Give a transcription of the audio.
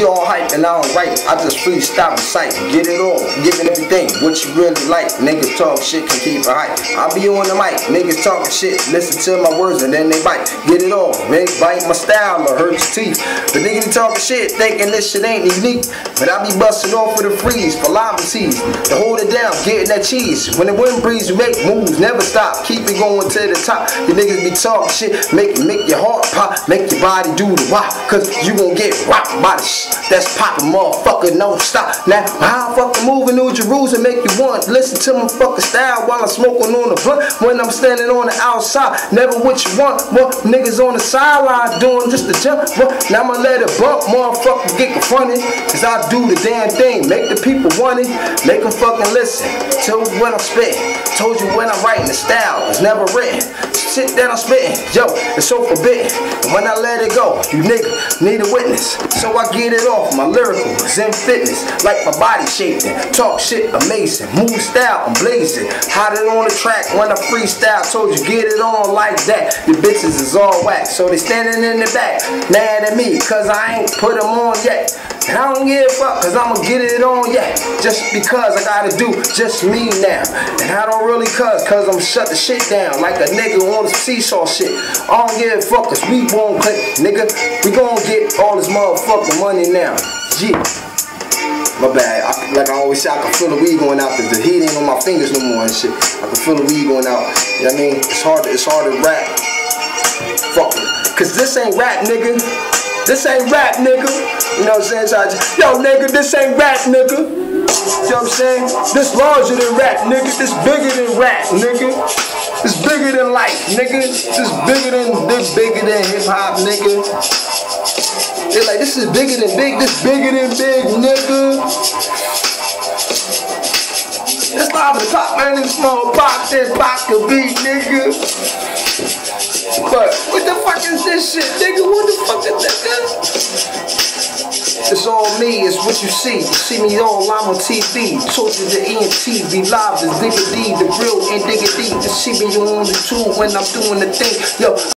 be all hype and I don't write. I just freestyle recite, get it all, giving everything what you really like. Niggas talk shit, can keep it hype. I be on the mic, niggas talking shit, listen to my words and then they bite. Get it all, man, bite my style or hurt your teeth. But niggas be talking shit, thinking this shit ain't unique. But I be busting off for the freeze, for lava teas, to hold it down, getting that cheese. When the wind breeze, you make moves, never stop, keep it going to the top. You niggas be talking shit, make your heart pop, make your body do the wop, cause you gon' get rocked by the that's poppin', motherfucker, no stop. Now, how I fucking moving New Jerusalem make you want listen to my fucking style while I'm smoking on the blunt when I'm standing on the outside. Never what you want, what niggas on the sideline doing just the jump. What? Now I'ma let it bump, motherfucker, get confronted, cause I do the damn thing, make the people want it, make them fucking listen to when I'm spitting. Told you when I'm writing, the style is never written. Shit that I'm spitting, yo, it's so forbidden. And when I let it go, you nigga need a witness. So I get it off, my lyrical zen fitness, like my body shaping. Talk shit amazing, move style, I'm blazing. Hot it on the track when I freestyle. Told you get it on like that. Your bitches is all whack, so they standing in the back, mad at me, cause I ain't put them on yet. And I don't give a fuck, cause I'ma get it on yet. Just because I gotta do just me now. And I don't really cause I'm shut the shit down like a nigga on the seesaw shit. I don't give a fuck, cause we won't click, nigga. We gon' get all this motherfucking money now. Yeah. My bad. Like I always say, I can feel the weed going out, cause the heat ain't on my fingers no more and shit. I can feel the weed going out. You know what I mean? It's hard to rap. Fuck it. Cause this ain't rap, nigga. This ain't rap, nigga. You know what I'm saying? So yo, nigga, this ain't rap, nigga. You know what I'm saying? This larger than rap, nigga. This bigger than rap, nigga. This bigger than life, nigga. This bigger than hip hop, nigga. They're like, this is bigger than big. This bigger than big, nigga. It's live at the top, man. This small pop, this pop could be, nigga. But what the fuck is this shit, nigga? What the fuck is this? It's all me, it's what you see. You see me all live on TV. Talk to the ENTV live, the Digga D, the real and Digga D. You see me on the tube when I'm doing the thing. Yo.